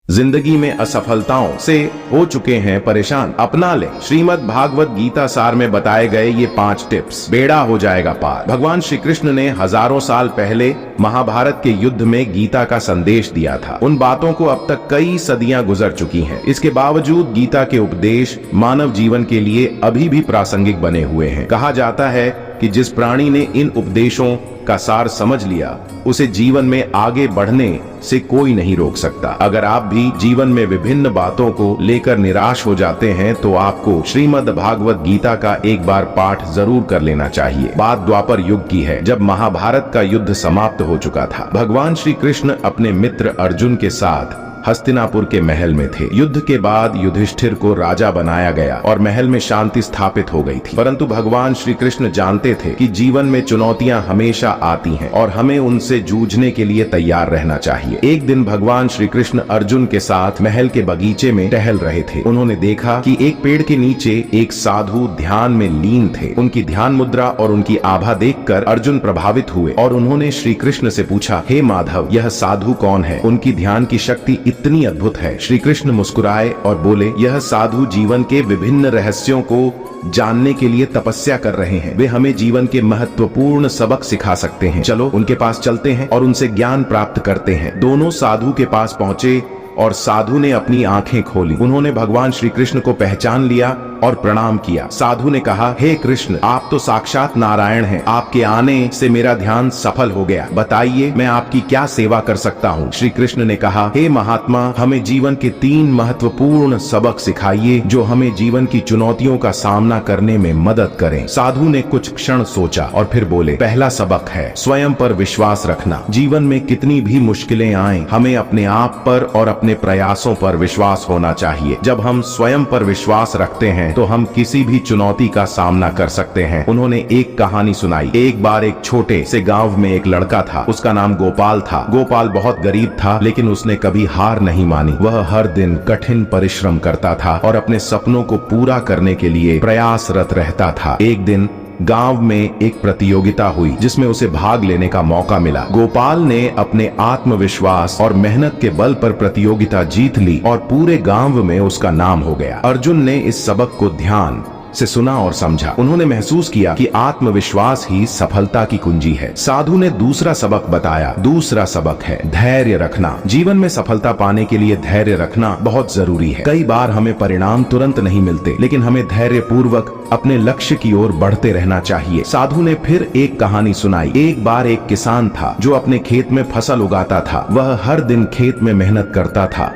जिंदगी में असफलताओं से हो चुके हैं परेशान, अपना लें श्रीमद् भागवत गीता सार में बताए गए ये 5 टिप्स, बेड़ा हो जाएगा पार। भगवान श्री कृष्ण ने हजारों साल पहले महाभारत के युद्ध में गीता का संदेश दिया था। उन बातों को अब तक कई सदियां गुजर चुकी हैं। इसके बावजूद गीता के उपदेश मानव जीवन के लिए अभी भी प्रासंगिक बने हुए हैं। कहा जाता है कि जिस प्राणी ने इन उपदेशों का सार समझ लिया, उसे जीवन में आगे बढ़ने से कोई नहीं रोक सकता। अगर आप भी जीवन में विभिन्न बातों को लेकर निराश हो जाते हैं तो आपको श्रीमद् भागवत गीता का एक बार पाठ जरूर कर लेना चाहिए। बात द्वापर युग की है, जब महाभारत का युद्ध समाप्त हो चुका था। भगवान श्री कृष्ण अपने मित्र अर्जुन के साथ हस्तिनापुर के महल में थे। युद्ध के बाद युधिष्ठिर को राजा बनाया गया और महल में शांति स्थापित हो गई थी। परंतु भगवान श्री कृष्ण जानते थे कि जीवन में चुनौतियां हमेशा आती हैं और हमें उनसे जूझने के लिए तैयार रहना चाहिए। एक दिन भगवान श्री कृष्ण अर्जुन के साथ महल के बगीचे में टहल रहे थे। उन्होंने देखा कि एक पेड़ के नीचे एक साधु ध्यान में लीन थे। उनकी ध्यान मुद्रा और उनकी आभा देखकर अर्जुन प्रभावित हुए और उन्होंने श्री कृष्ण से पूछा, हे माधव, यह साधु कौन है? उनकी ध्यान की शक्ति इतनी अद्भुत है। श्री कृष्ण मुस्कुराए और बोले, यह साधु जीवन के विभिन्न रहस्यों को जानने के लिए तपस्या कर रहे हैं। वे हमें जीवन के महत्वपूर्ण सबक सिखा सकते हैं। चलो उनके पास चलते हैं और उनसे ज्ञान प्राप्त करते हैं। दोनों साधु के पास पहुंचे और साधु ने अपनी आंखें खोली। उन्होंने भगवान श्री कृष्ण को पहचान लिया और प्रणाम किया। साधु ने कहा, हे कृष्ण, आप तो साक्षात नारायण हैं। आपके आने से मेरा ध्यान सफल हो गया। बताइए मैं आपकी क्या सेवा कर सकता हूँ? श्री कृष्ण ने कहा, हे महात्मा, हमें जीवन के 3 महत्वपूर्ण सबक सिखाइए जो हमें जीवन की चुनौतियों का सामना करने में मदद करें। साधु ने कुछ क्षण सोचा और फिर बोले, पहला सबक है स्वयं पर विश्वास रखना। जीवन में कितनी भी मुश्किलें आए, हमें अपने आप पर और अपने प्रयासों पर विश्वास होना चाहिए। जब हम स्वयं पर विश्वास रखते हैं तो हम किसी भी चुनौती का सामना कर सकते हैं। उन्होंने एक कहानी सुनाई। एक बार एक छोटे से गांव में एक लड़का था। उसका नाम गोपाल था। गोपाल बहुत गरीब था, लेकिन उसने कभी हार नहीं मानी। वह हर दिन कठिन परिश्रम करता था और अपने सपनों को पूरा करने के लिए प्रयासरत रहता था। एक दिन गांव में एक प्रतियोगिता हुई जिसमें उसे भाग लेने का मौका मिला। गोपाल ने अपने आत्मविश्वास और मेहनत के बल पर प्रतियोगिता जीत ली और पूरे गांव में उसका नाम हो गया। अर्जुन ने इस सबक को ध्यान से सुना और समझा। उन्होंने महसूस किया कि आत्मविश्वास ही सफलता की कुंजी है। साधु ने दूसरा सबक बताया। दूसरा सबक है धैर्य रखना। जीवन में सफलता पाने के लिए धैर्य रखना बहुत जरूरी है। कई बार हमें परिणाम तुरंत नहीं मिलते, लेकिन हमें धैर्य पूर्वक अपने लक्ष्य की ओर बढ़ते रहना चाहिए। साधु ने फिर एक कहानी सुनाई। एक बार एक किसान था जो अपने खेत में फसल उगाता था। वह हर दिन खेत में मेहनत करता था।